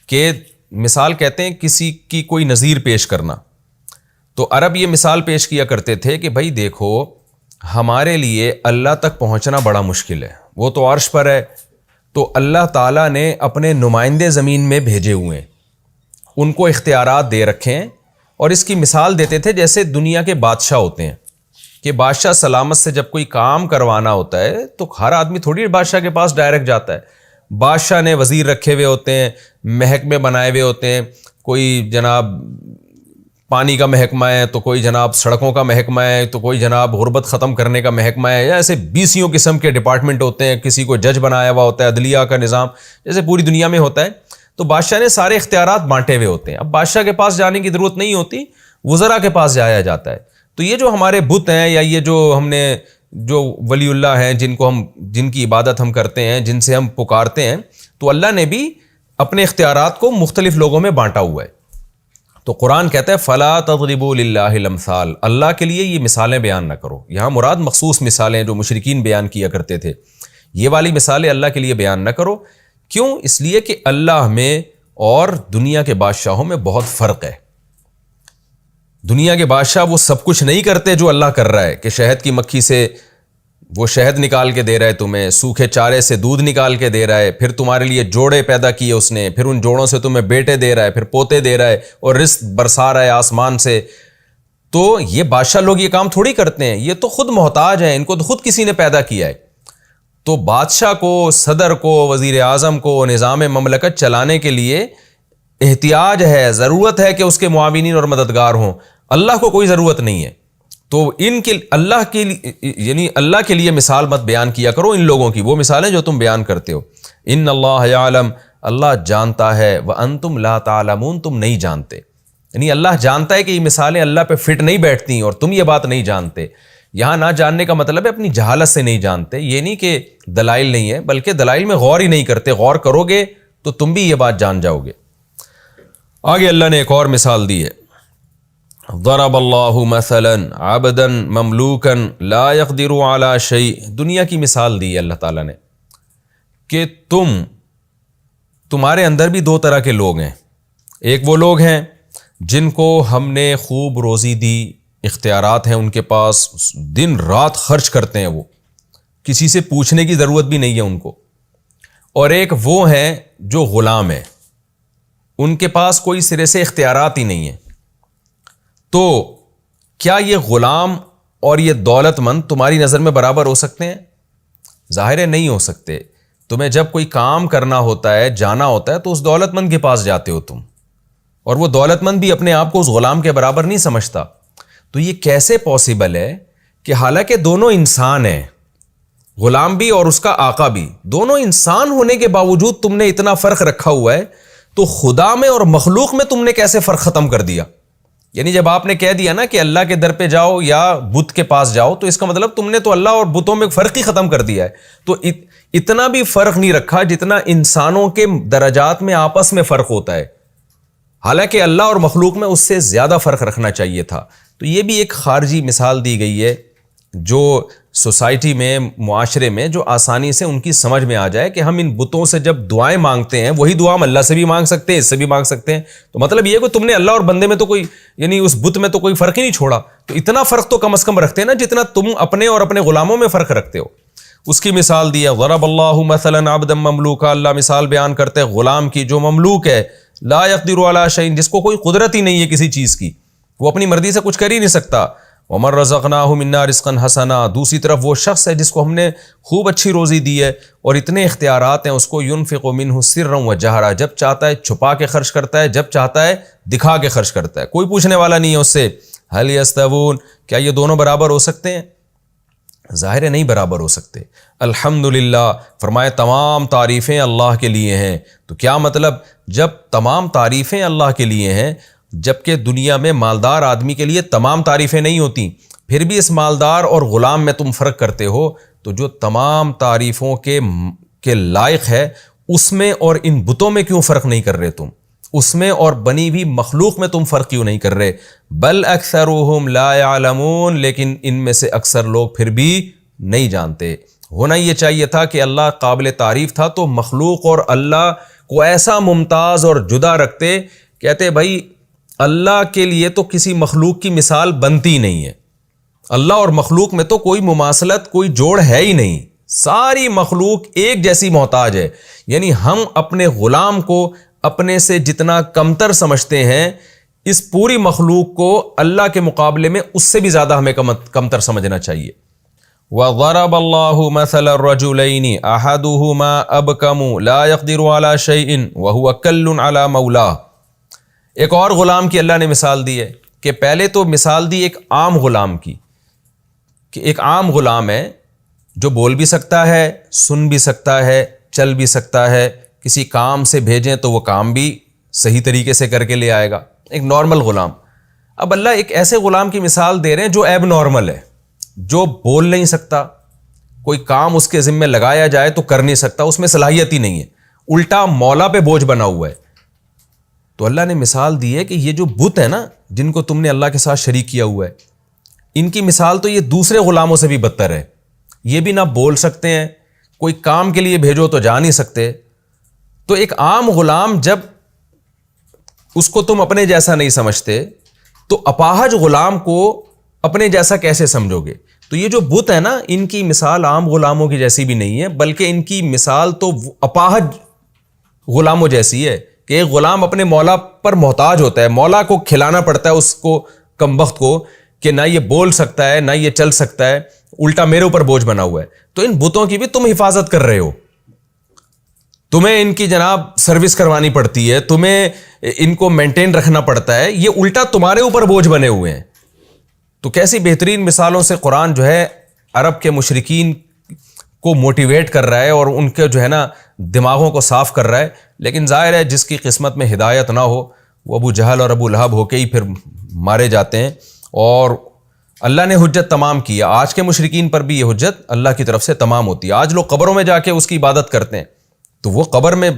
کہ مثال کہتے ہیں کسی کی کوئی نظیر پیش کرنا. تو عرب یہ مثال پیش کیا کرتے تھے کہ بھائی دیکھو ہمارے لیے اللہ تک پہنچنا بڑا مشکل ہے، وہ تو عرش پر ہے، تو اللہ تعالیٰ نے اپنے نمائندے زمین میں بھیجے ہوئے ہیں، ان کو اختیارات دے رکھے ہیں. اور اس کی مثال دیتے تھے جیسے دنیا کے بادشاہ ہوتے ہیں کہ بادشاہ سلامت سے جب کوئی کام کروانا ہوتا ہے تو ہر آدمی تھوڑی بادشاہ کے پاس ڈائریکٹ جاتا ہے. بادشاہ نے وزیر رکھے ہوئے ہوتے ہیں، محکمے بنائے ہوئے ہوتے ہیں، کوئی جناب پانی کا محکمہ ہے، تو کوئی جناب سڑکوں کا محکمہ ہے، تو کوئی جناب غربت ختم کرنے کا محکمہ ہے، یا ایسے 20 قسم کے ڈپارٹمنٹ ہوتے ہیں. کسی کو جج بنایا ہوا ہوتا ہے، عدلیہ کا نظام جیسے پوری دنیا میں ہوتا ہے. تو بادشاہ نے سارے اختیارات بانٹے ہوئے ہوتے ہیں. اب بادشاہ کے پاس جانے کی ضرورت نہیں ہوتی، وزراء کے پاس جایا جاتا ہے. تو یہ جو ہمارے بت ہیں، یا یہ جو ہم نے جو ولی اللہ ہیں جن کی عبادت ہم کرتے ہیں، جن سے ہم پکارتے ہیں، تو اللہ نے بھی اپنے اختیارات کو مختلف لوگوں میں بانٹا ہوا ہے. تو قرآن کہتا ہے فَلَا تَضْرِبُوا لِلَّهِ الْأَمْثَالَ، اللہ کے لیے یہ مثالیں بیان نہ کرو. یہاں مراد مخصوص مثالیں جو مشرکین بیان کیا کرتے تھے، یہ والی مثالیں اللہ کے لیے بیان نہ کرو. کیوں؟ اس لیے کہ اللہ میں اور دنیا کے بادشاہوں میں بہت فرق ہے. دنیا کے بادشاہ وہ سب کچھ نہیں کرتے جو اللہ کر رہا ہے، کہ شہد کی مکھی سے وہ شہد نکال کے دے رہا ہے تمہیں، سوکھے چارے سے دودھ نکال کے دے رہا ہے، پھر تمہارے لیے جوڑے پیدا کیے اس نے، پھر ان جوڑوں سے تمہیں بیٹے دے رہا ہے، پھر پوتے دے رہا ہے، اور رزق برسا رہا ہے آسمان سے. تو یہ بادشاہ لوگ یہ کام تھوڑی کرتے ہیں، یہ تو خود محتاج ہیں، ان کو تو خود کسی نے پیدا کیا ہے. تو بادشاہ کو، صدر کو، وزیر اعظم کو نظام مملکت چلانے کے لیے احتیاج ہے، ضرورت ہے کہ اس کے معاونین اور مددگار ہوں. اللہ کو کوئی ضرورت نہیں ہے. تو ان کے اللہ کے لیے مثال مت بیان کیا کرو ان لوگوں کی، وہ مثالیں جو تم بیان کرتے ہو. ان اللہ یعلم، اللہ جانتا ہے، وانتم لا تعلمون، تم نہیں جانتے. یعنی اللہ جانتا ہے کہ یہ مثالیں اللہ پہ فٹ نہیں بیٹھتی اور تم یہ بات نہیں جانتے. یہاں نہ جاننے کا مطلب ہے اپنی جہالت سے نہیں جانتے. یہ نہیں کہ دلائل نہیں ہے، بلکہ دلائل میں غور ہی نہیں کرتے. غور کرو گے تو تم بھی یہ بات جان جاؤ گے. آگے اللہ نے ایک اور مثال دی ہے، ضرب اللہ مثلا عبدا مملوکا لا يقدر على شيء. دنیا کی مثال دی ہے اللہ تعالیٰ نے کہ تمہارے اندر بھی دو طرح کے لوگ ہیں. ایک وہ لوگ ہیں جن کو ہم نے خوب روزی دی، اختیارات ہیں ان کے پاس، دن رات خرچ کرتے ہیں، وہ کسی سے پوچھنے کی ضرورت بھی نہیں ہے ان کو. اور ایک وہ ہیں جو غلام ہیں، ان کے پاس کوئی سرے سے اختیارات ہی نہیں ہیں. تو کیا یہ غلام اور یہ دولت مند تمہاری نظر میں برابر ہو سکتے ہیں؟ ظاہر ہے نہیں ہو سکتے. تمہیں جب کوئی کام کرنا ہوتا ہے، جانا ہوتا ہے، تو اس دولت مند کے پاس جاتے ہو تم، اور وہ دولت مند بھی اپنے آپ کو اس غلام کے برابر نہیں سمجھتا. تو یہ کیسے پاسبل ہے کہ حالانکہ دونوں انسان ہیں، غلام بھی اور اس کا آقا بھی، دونوں انسان ہونے کے باوجود تم نے اتنا فرق رکھا ہوا ہے، تو خدا میں اور مخلوق میں تم نے کیسے فرق ختم کر دیا؟ یعنی جب آپ نے کہہ دیا نا کہ اللہ کے در پہ جاؤ یا بت کے پاس جاؤ، تو اس کا مطلب تم نے تو اللہ اور بتوں میں فرق ہی ختم کر دیا ہے. تو اتنا بھی فرق نہیں رکھا جتنا انسانوں کے درجات میں آپس میں فرق ہوتا ہے، حالانکہ اللہ اور مخلوق میں اس سے زیادہ فرق رکھنا چاہیے تھا. تو یہ بھی ایک خارجی مثال دی گئی ہے جو سوسائٹی میں، معاشرے میں، جو آسانی سے ان کی سمجھ میں آ جائے کہ ہم ان بتوں سے جب دعائیں مانگتے ہیں وہی دعا ہم اللہ سے بھی مانگ سکتے ہیں، اس سے بھی مانگ سکتے ہیں. تو مطلب یہ کہ تم نے اللہ اور بندے میں تو کوئی، یعنی اس بت میں تو کوئی فرق ہی نہیں چھوڑا. تو اتنا فرق تو کم از کم رکھتے ہیں نا جتنا تم اپنے اور اپنے غلاموں میں فرق رکھتے ہو. اس کی مثال دی ہے ضرب اللہ مثلا عبدا مملوکا، اللہ مثال بیان کرتے ہیں غلام کی جو مملوک ہے، لا یقدر علی شیء، جس کو کوئی قدرت ہی نہیں ہے کسی چیز کی، وہ اپنی مرضی سے کچھ کر ہی نہیں سکتا. ومن رزقناہ منا رزقا حسنا، دوسری طرف وہ شخص ہے جس کو ہم نے خوب اچھی روزی دی ہے اور اتنے اختیارات ہیں اس کو، ينفق منہ سرا وجہرا، جب چاہتا ہے چھپا کے خرچ کرتا ہے، جب چاہتا ہے دکھا کے خرچ کرتا ہے، کوئی پوچھنے والا نہیں ہے اس سے. هل يستوون، کیا یہ دونوں برابر ہو سکتے ہیں؟ ظاہر ہے نہیں برابر ہو سکتے. الحمدللہ، فرمائے تمام تعریفیں اللہ کے لیے ہیں. تو کیا مطلب؟ جب تمام تعریفیں اللہ کے لیے ہیں، جبکہ دنیا میں مالدار آدمی کے لیے تمام تعریفیں نہیں ہوتی، پھر بھی اس مالدار اور غلام میں تم فرق کرتے ہو، تو جو تمام تعریفوں کے لائق ہے اس میں اور ان بتوں میں کیوں فرق نہیں کر رہے تم؟ اس میں اور بنی ہوئی مخلوق میں تم فرق کیوں نہیں کر رہے؟ بل اکثرهم لا يعلمون، لیکن ان میں سے اکثر لوگ پھر بھی نہیں جانتے. ہونا یہ چاہیے تھا کہ اللہ قابل تعریف تھا تو مخلوق اور اللہ کو ایسا ممتاز اور جدا رکھتے، کہتے بھائی اللہ کے لیے تو کسی مخلوق کی مثال بنتی نہیں ہے، اللہ اور مخلوق میں تو کوئی مماثلت، کوئی جوڑ ہے ہی نہیں، ساری مخلوق ایک جیسی محتاج ہے. یعنی ہم اپنے غلام کو اپنے سے جتنا کمتر سمجھتے ہیں، اس پوری مخلوق کو اللہ کے مقابلے میں اس سے بھی زیادہ ہمیں کمتر سمجھنا چاہیے. وَضَرَبَ اللَّهُ مَثَلَ الرَّجُلَيْنِ أَحَدُهُمَا أَبْكَمُ لَا يَقْدِرُ عَلَى شَيْءٍ وَهُوَ كَلٌّ عَلَى مَوْلَاهُ. ایک اور غلام کی اللہ نے مثال دی ہے کہ پہلے تو مثال دی ایک عام غلام کی، کہ ایک عام غلام ہے جو بول بھی سکتا ہے، سن بھی سکتا ہے، چل بھی سکتا ہے، کسی کام سے بھیجیں تو وہ کام بھی صحیح طریقے سے کر کے لے آئے گا، ایک نارمل غلام. اب اللہ ایک ایسے غلام کی مثال دے رہے ہیں جو ایب نارمل ہے، جو بول نہیں سکتا، کوئی کام اس کے ذمہ لگایا جائے تو کر نہیں سکتا، اس میں صلاحیت ہی نہیں ہے، الٹا مولا پہ بوجھ بنا ہوا ہے. تو اللہ نے مثال دی ہے کہ یہ جو بت ہے نا جن کو تم نے اللہ کے ساتھ شریک کیا ہوا ہے، ان کی مثال تو یہ دوسرے غلاموں سے بھی بدتر ہے. یہ بھی نہ بول سکتے ہیں، کوئی کام کے لیے بھیجو تو جا نہیں سکتے. تو ایک عام غلام جب اس کو تم اپنے جیسا نہیں سمجھتے تو اپاہج غلام کو اپنے جیسا کیسے سمجھو گے؟ تو یہ جو بت ہے نا ان کی مثال عام غلاموں کی جیسی بھی نہیں ہے، بلکہ ان کی مثال تو اپاہج غلاموں جیسی ہے کہ ایک غلام اپنے مولا پر محتاج ہوتا ہے، مولا کو کھلانا پڑتا ہے اس کو، کمبخت کو، کہ نہ یہ بول سکتا ہے نہ یہ چل سکتا ہے، الٹا میرے اوپر بوجھ بنا ہوا ہے. تو ان بتوں کی بھی تم حفاظت کر رہے ہو، تمہیں ان کی جناب سروس کروانی پڑتی ہے، تمہیں ان کو مینٹین رکھنا پڑتا ہے، یہ الٹا تمہارے اوپر بوجھ بنے ہوئے ہیں. تو کیسی بہترین مثالوں سے قرآن جو ہے عرب کے مشرکین کو موٹیویٹ کر رہا ہے اور ان کے جو ہے نا دماغوں کو صاف کر رہا ہے. لیکن ظاہر ہے جس کی قسمت میں ہدایت نہ ہو وہ ابو جہل اور ابو لہب ہو کے ہی پھر مارے جاتے ہیں. اور اللہ نے حجت تمام کی ہے، آج کے مشرکین پر بھی یہ حجت اللہ کی طرف سے تمام ہوتی ہے. آج لوگ قبروں میں جا کے اس کی عبادت کرتے ہیں، تو وہ قبر میں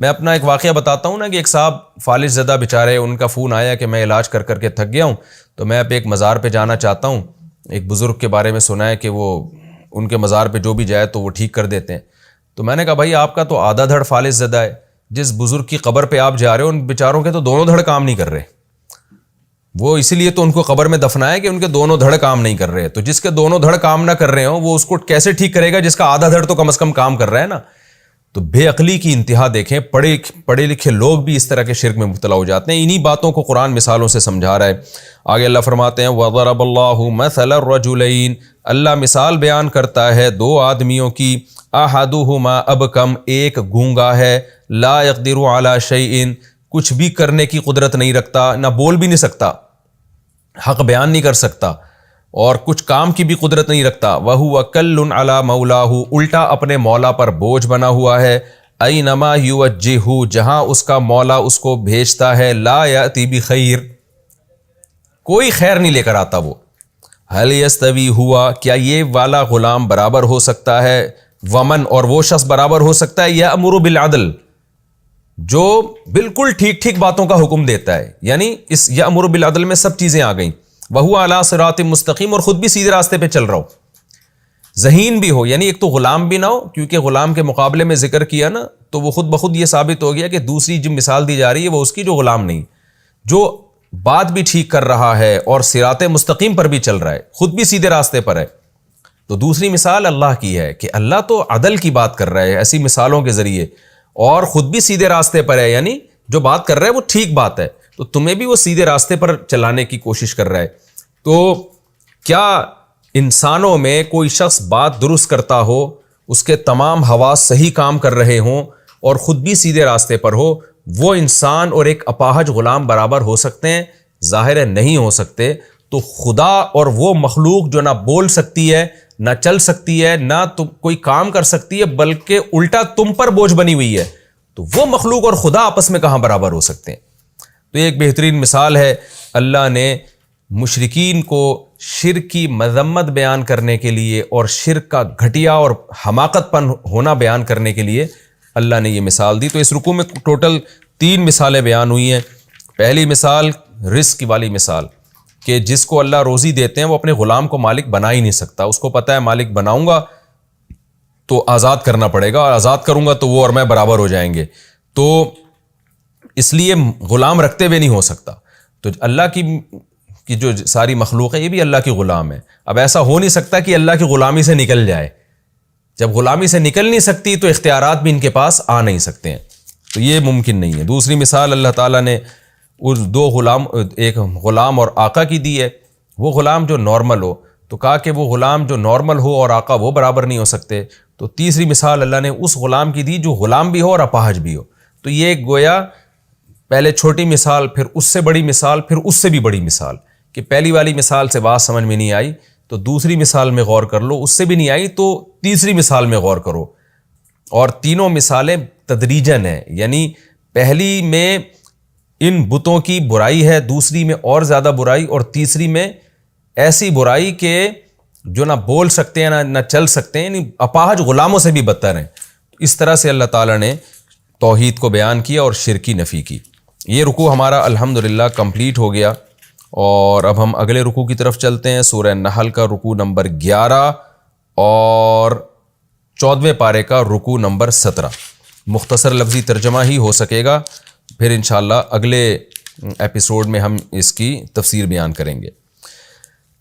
اپنا ایک واقعہ بتاتا ہوں نا کہ ایک صاحب فالج زدہ بیچارے، ان کا فون آیا کہ میں علاج کر کے تھک گیا ہوں، تو میں اب ایک مزار پہ جانا چاہتا ہوں. ایک بزرگ کے بارے میں سنا ہے کہ وہ ان کے مزار پہ جو بھی جائے تو وہ ٹھیک کر دیتے ہیں. تو میں نے کہا بھائی آپ کا تو آدھا دھڑ فالج زدہ ہے، جس بزرگ کی قبر پہ آپ جا رہے ہو ان بیچاروں کے تو دونوں دھڑ کام نہیں کر رہے. وہ اسی لیے تو ان کو قبر میں دفنایا کہ ان کے دونوں دھڑ کام نہیں کر رہے. تو جس کے دونوں دھڑ کام نہ کر رہے ہوں وہ اس کو کیسے ٹھیک کرے گا جس کا آدھا دھڑ تو کم از کم کام کر رہا ہے نا. تو بے عقلی کی انتہا دیکھیں، پڑھے لکھے لوگ بھی اس طرح کے شرک میں مبتلا ہو جاتے ہیں۔ انہی باتوں کو قرآن مثالوں سے سمجھا رہا ہے۔ آگے اللہ فرماتے ہیں وَضَرَبَ اللَّهُ مَثَلَ الرَّجُلَيْنِ، اللہ مثال بیان کرتا ہے دو آدمیوں کی، أَحَدُهُمَا أَبْكَمْ، ایک گونگا ہے، لَا يَقْدِرُ عَلَى شَيْءٍ، کچھ بھی کرنے کی قدرت نہیں رکھتا، نہ بول بھی نہیں سکتا، حق بیان نہیں کر سکتا، اور کچھ کام کی بھی قدرت نہیں رکھتا۔ وَهُوَ كَلٌّ عَلَى مَوْلَاهُ، الٹا اپنے مولا پر بوجھ بنا ہوا ہے، أَيْنَمَا يُوَجِّهُ، جہاں اس کا مولا اس کو بھیجتا ہے، لَا يَأْتِي بِخَيْرٍ، کوئی خیر نہیں لے کر آتا وہ۔ هَلْ يَسْتَوِي ہوا، کیا یہ والا غلام برابر ہو سکتا ہے، ومن، اور وہ شخص برابر ہو سکتا ہے، يَأْمُرُ بِالْعَدْلِ، جو بالکل ٹھیک ٹھیک باتوں کا حکم دیتا ہے، یعنی اس یأمر بالعدل میں سب چیزیں آ گئیں، وہو علی صراط مستقیم، اور خود بھی سیدھے راستے پہ چل رہا ہو، ذہین بھی ہو، یعنی ایک تو غلام بھی نہ ہو، کیونکہ غلام کے مقابلے میں ذکر کیا نا تو وہ خود بخود یہ ثابت ہو گیا کہ دوسری جو مثال دی جا رہی ہے وہ اس کی جو غلام نہیں، جو بات بھی ٹھیک کر رہا ہے اور صراط مستقیم پر بھی چل رہا ہے، خود بھی سیدھے راستے پر ہے۔ تو دوسری مثال اللہ کی ہے کہ اللہ تو عدل کی بات کر رہا ہے ایسی مثالوں کے ذریعے، اور خود بھی سیدھے راستے پر ہے، یعنی جو بات کر رہا ہے وہ ٹھیک بات ہے، تو تمہیں بھی وہ سیدھے راستے پر چلانے کی کوشش کر رہا ہے۔ تو کیا انسانوں میں کوئی شخص بات درست کرتا ہو، اس کے تمام حواس صحیح کام کر رہے ہوں اور خود بھی سیدھے راستے پر ہو، وہ انسان اور ایک اپاہج غلام برابر ہو سکتے ہیں؟ ظاہر ہے نہیں ہو سکتے۔ تو خدا اور وہ مخلوق جو نہ بول سکتی ہے، نہ چل سکتی ہے، نہ کوئی کام کر سکتی ہے، بلکہ الٹا تم پر بوجھ بنی ہوئی ہے، تو وہ مخلوق اور خدا آپس میں کہاں برابر ہو سکتے ہیں؟ تو ایک بہترین مثال ہے، اللہ نے مشرکین کو شرک کی مذمت بیان کرنے کے لیے اور شرک کا گھٹیا اور حماقت پن ہونا بیان کرنے کے لیے اللہ نے یہ مثال دی۔ تو اس رکوع میں ٹوٹل 3 مثالیں بیان ہوئی ہیں۔ پہلی مثال رزق والی مثال، کہ جس کو اللہ روزی دیتے ہیں وہ اپنے غلام کو مالک بنا ہی نہیں سکتا، اس کو پتہ ہے مالک بناؤں گا تو آزاد کرنا پڑے گا، اور آزاد کروں گا تو وہ اور میں برابر ہو جائیں گے، تو اس لیے غلام رکھتے ہوئے نہیں ہو سکتا۔ تو اللہ کی جو ساری مخلوق ہے یہ بھی اللہ کی غلام ہے۔ اب ایسا ہو نہیں سکتا کہ اللہ کی غلامی سے نکل جائے، جب غلامی سے نکل نہیں سکتی تو اختیارات بھی ان کے پاس آ نہیں سکتے ہیں، تو یہ ممکن نہیں ہے۔ دوسری مثال اللہ تعالیٰ نے اس ایک غلام اور آقا کی دی ہے، وہ غلام جو نارمل ہو، تو کہا کہ وہ غلام جو نارمل ہو اور آقا وہ برابر نہیں ہو سکتے۔ تو تیسری مثال اللہ نے اس غلام کی دی جو غلام بھی ہو اور اپاہج بھی ہو۔ تو یہ گویا پہلے چھوٹی مثال، پھر اس سے بڑی مثال، پھر اس سے بھی بڑی مثال، کہ پہلی والی مثال سے بات سمجھ میں نہیں آئی تو دوسری مثال میں غور کر لو، اس سے بھی نہیں آئی تو تیسری مثال میں غور کرو۔ اور تینوں مثالیں تدریجاً ہیں، یعنی پہلی میں ان بتوں کی برائی ہے، دوسری میں اور زیادہ برائی، اور تیسری میں ایسی برائی کہ جو نہ بول سکتے ہیں نہ چل سکتے ہیں، یعنی اپاہج غلاموں سے بھی بدتر ہیں۔ اس طرح سے اللہ تعالیٰ نے توحید کو بیان کیا اور شرک کی نفی کی۔ یہ رکوع ہمارا الحمدللہ کمپلیٹ ہو گیا، اور اب ہم اگلے رکوع کی طرف چلتے ہیں۔ سورہ نحل کا رکوع نمبر 11 اور 14ویں پارے کا رکوع نمبر 17۔ مختصر لفظی ترجمہ ہی ہو سکے گا، پھر انشاءاللہ اگلے ایپیسوڈ میں ہم اس کی تفسیر بیان کریں گے۔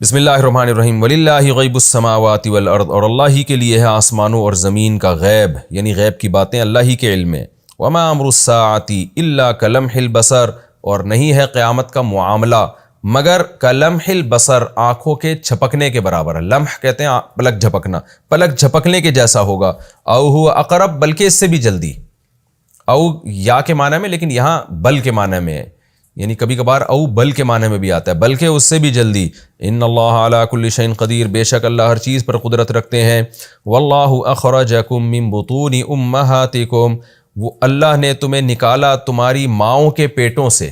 بسم اللہ الرحمن الرحیم۔ وَلِلَّهِ غَيْبُ السَّمَاوَاتِ وَالْأَرْضِ، اور اللہ ہی کے لیے ہے آسمانوں اور زمین کا غیب، یعنی غیب کی باتیں اللہ ہی کے علم میں۔ وَمَا أَمْرُ السَّاعَةِ إِلَّا كَلَمْحِ الْبَصَرِ، اور نہیں ہے قیامت کا معاملہ مگر کلمح البصر، آنکھوں کے جھپکنے کے برابر ہے۔ لمح کہتے ہیں پلک جھپکنا، پلک جھپکنے کے جیسا ہوگا۔ او ہوا اقرب، بلکہ اس سے بھی جلدی، او یا کے معنی میں، لیکن یہاں بل کے معنی میں ہے، یعنی کبھی کبھار او بل کے معنی میں بھی آتا ہے، بلکہ اس سے بھی جلدی۔ ان اللہ علی کل شیء قدیر، بے شک اللہ ہر چیز پر قدرت رکھتے ہیں۔ واللہ اخرجکم من بطون امہاتکم، وہ اللہ نے تمہیں نکالا تمہاری ماؤں کے پیٹوں سے۔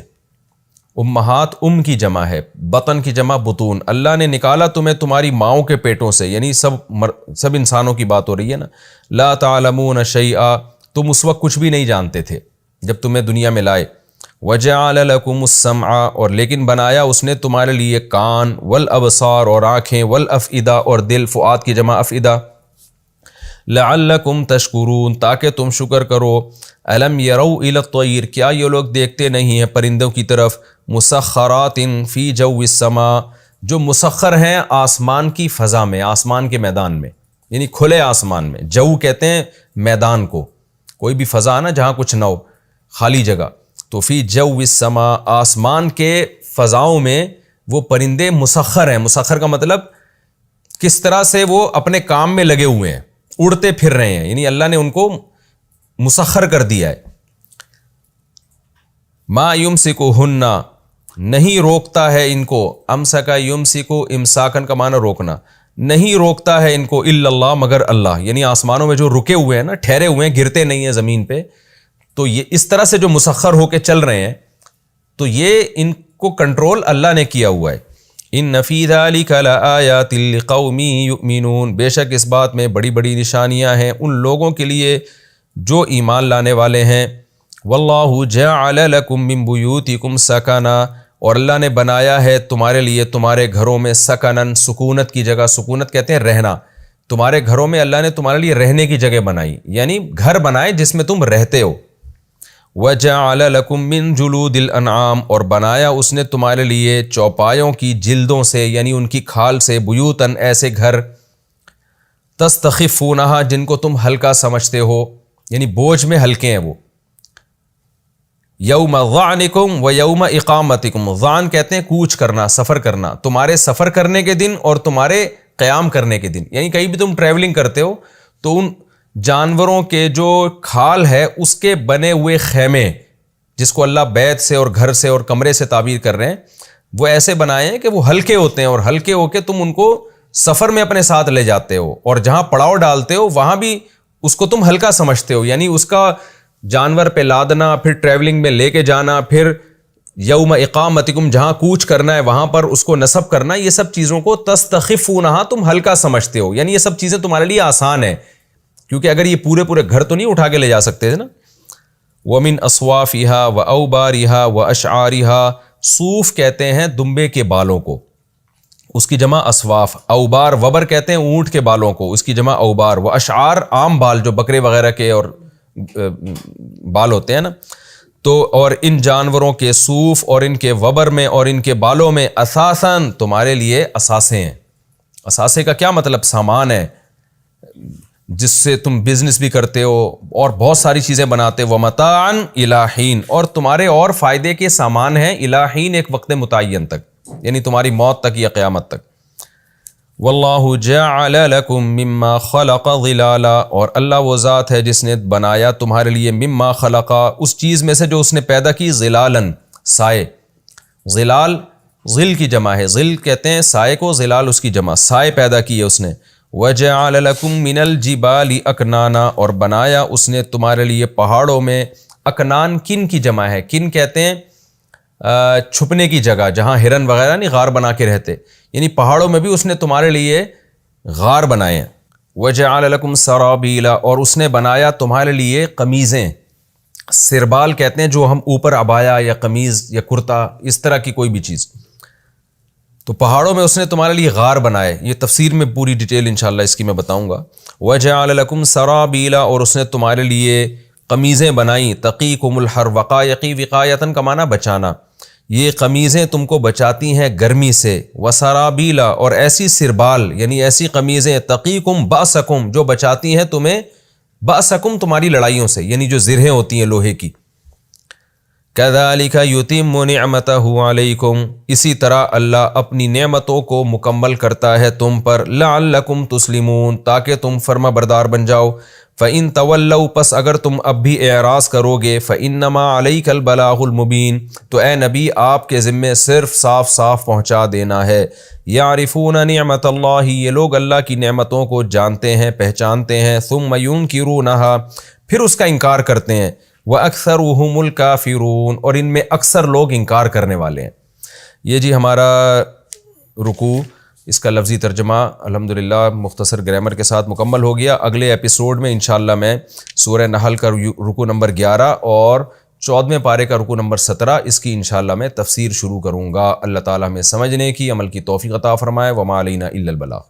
امہات کی جمع ہے، بطن کی جمع بطون۔ اللہ نے نکالا تمہیں تمہاری ماؤں کے پیٹوں سے، یعنی سب انسانوں کی بات ہو رہی ہے نا۔ لا تعلمون شیئا، تم اس وقت کچھ بھی نہیں جانتے تھے جب تمہیں دنیا میں لائے۔ وجعل لکم السمع، اور لیکن بنایا اس نے تمہارے لیے کان، والابصار، اور آنکھیں، والافئدہ، اور دل، فؤاد کی جمع افئدہ۔ لعلکم تشکرون، تاکہ تم شکر کرو۔ الم یروا الی الطیر، کیا یہ لوگ دیکھتے نہیں ہیں پرندوں کی طرف؟ مسخرات فی جو السماء، جو مسخر ہیں آسمان کی فضا میں، آسمان کے میدان میں، یعنی کھلے آسمان میں۔ جو کہتے ہیں میدان کو، کوئی بھی فضا نا جہاں کچھ نہ ہو، خالی جگہ، تو فی جو السما، آسمان کے فضاؤں میں وہ پرندے مسخر ہیں. مسخر کا مطلب کس طرح سے وہ اپنے کام میں لگے ہوئے ہیں، اڑتے پھر رہے ہیں، یعنی اللہ نے ان کو مسخر کر دیا ہے. ما یمسکہن، نہیں روکتا ہے ان کو، امسکا یمسکو امساکن کا معنی روکنا، نہیں روکتا ہے ان کو الا اللہ، مگر اللہ. یعنی آسمانوں میں جو رکے ہوئے ہیں نا، ٹھہرے ہوئے ہیں، گرتے نہیں ہیں زمین پہ، تو یہ اس طرح سے جو مسخر ہو کے چل رہے ہیں، تو یہ ان کو کنٹرول اللہ نے کیا ہوا ہے. ان فی ذلک لآیات لقوم یؤمنون، بے شک اس بات میں بڑی بڑی نشانیاں ہیں ان لوگوں کے لیے جو ایمان لانے والے ہیں. واللہ جعل لکم من بیوتکم سکنا، اور اللہ نے بنایا ہے تمہارے لیے تمہارے گھروں میں سکنن، سکونت کی جگہ، سکونت کہتے ہیں رہنا. تمہارے گھروں میں اللہ نے تمہارے لیے رہنے کی جگہ بنائی، یعنی گھر بنائے جس میں تم رہتے ہو. وَجَعَلَ لَكُم مِّن جُلُودِ الْأَنْعَامِ، اور بنایا اس نے تمہارے لیے چوپایوں کی جلدوں سے، یعنی ان کی کھال سے، بیوتن، ایسے گھر، تستخفونہا، جن کو تم ہلکا سمجھتے ہو، یعنی بوجھ میں ہلکے ہیں وہ. یوم ظعنکم و یوم اقامتکم، ظعن کہتے ہیں کوچ کرنا، سفر کرنا، تمہارے سفر کرنے کے دن اور تمہارے قیام کرنے کے دن. یعنی کہیں بھی تم ٹریولنگ کرتے ہو تو ان جانوروں کے جو کھال ہے اس کے بنے ہوئے خیمے، جس کو اللہ بیت سے اور گھر سے اور کمرے سے تعبیر کر رہے ہیں، وہ ایسے بنائے ہیں کہ وہ ہلکے ہوتے ہیں، اور ہلکے ہو کے تم ان کو سفر میں اپنے ساتھ لے جاتے ہو، اور جہاں پڑاؤ ڈالتے ہو وہاں بھی اس کو تم ہلکا سمجھتے ہو. یعنی اس کا جانور پہ لادنا، پھر ٹریولنگ میں لے کے جانا، پھر یوم اقامتکم جہاں کوچ کرنا ہے وہاں پر اس کو نصب کرنا، یہ سب چیزوں کو تستخفونہا، تم ہلکا سمجھتے ہو. یعنی یہ سب چیزیں تمہارے لیے آسان ہیں، کیونکہ اگر یہ پورے گھر تو نہیں اٹھا کے لے جا سکتے تھے نا. وَمِنْ أَصْوَافِهَا وَأَوْبَارِهَا وَأَشْعَارِهَا، صوف کہتے ہیں دمبے کے بالوں کو، اس کی جمع اصواف. اوبار، وبر کہتے ہیں اونٹ کے بالوں کو، اس کی جمع اوبار. واشعار، عام بال جو بکرے وغیرہ کے اور بال ہوتے ہیں نا، تو اور ان جانوروں کے صوف اور ان کے وبر میں اور ان کے بالوں میں اساساً تمہارے لیے اثاثے ہیں. اثاثے کا کیا مطلب؟ سامان ہے جس سے تم بزنس بھی کرتے ہو اور بہت ساری چیزیں بناتے ہو. ومتاعا الی حین، اور تمہارے اور فائدے کے سامان ہیں الی حین، ایک وقت متعین تک، یعنی تمہاری موت تک یا قیامت تک. واللہ جعل لکم مما خلق ظلالا، اور اللہ وہ ذات ہے جس نے بنایا تمہارے لیے مما خلقا، اس چیز میں سے جو اس نے پیدا کی، ظلالن، سائے. ظلال ظل کی جمع ہے، ظل کہتے ہیں سائے کو، ظلال اس کی جمع، سائے پیدا کی ہے اس نے. وجعل لکم من الجبال اکنانا، اور بنایا اس نے تمہارے لیے پہاڑوں میں اکنان. کن کی جمع ہے؟ کن کہتے ہیں چھپنے کی جگہ، جہاں ہرن وغیرہ نہیں غار بنا کے رہتے، یعنی پہاڑوں میں بھی اس نے تمہارے لیے غار بنائے ہیں. وجعل لکم سرابیلا، اور اس نے بنایا تمہارے لیے قمیضیں. سربال کہتے ہیں جو ہم اوپر عبایا یا قمیض یا کرتا، اس طرح کی کوئی بھی چیز. تو پہاڑوں میں اس نے تمہارے لیے غار بنائے. یہ تفسیر میں پوری ڈیٹیل انشاءاللہ اس کی میں بتاؤں گا. وجعل لکم سرابیلا، اور اس نے تمہارے لیے قمیضیں بنائیں. تقیکم الحر، وقایقی، وقایتن کا معنی بچانا، یہ قمیضیں تم کو بچاتی ہیں گرمی سے. وسرابیلا، اور ایسی سربال یعنی ایسی قمیضیں، تقیکم باسکم، جو بچاتی ہیں تمہیں، باسکم تمہاری لڑائیوں سے، یعنی جو زرہیں ہوتی ہیں لوہے کی. کذالک یتم نعمتہ علیکم، اسی طرح اللہ اپنی نعمتوں کو مکمل کرتا ہے تم پر. لعلکم تسلمون، تاکہ تم فرما بردار بن جاؤ. فَإِن تَوَلَّوْا، پس اگر تم اب بھی اعراض کرو گے، فَإِنَّمَا عَلَيْكَ الْبَلَاغُ الْمُبِينُ، تو اے نبی آپ کے ذمے صرف صاف صاف پہنچا دینا ہے. يَعْرِفُونَ نِعْمَةَ اللَّهِ، یہ لوگ اللہ کی نعمتوں کو جانتے ہیں، پہچانتے ہیں. ثُمَّ يُنْكِرُونَهَا، پھر اس کا انکار کرتے ہیں. وَأَكْثَرُهُمُ الْكَافِرُونَ، اور ان میں اکثر لوگ انکار کرنے والے ہیں. یہ جی ہمارا رکوع، اس کا لفظی ترجمہ الحمدللہ مختصر گرامر کے ساتھ مکمل ہو گیا. اگلے ایپیسوڈ میں انشاءاللہ میں سورہ نحل کا رکوع نمبر 11 اور 14ویں پارے کا رکوع نمبر 17، اس کی انشاءاللہ میں تفسیر شروع کروں گا. اللہ تعالیٰ ہمیں سمجھنے کی، عمل کی توفیق عطا فرمائے. وما علینا الا البلاغ.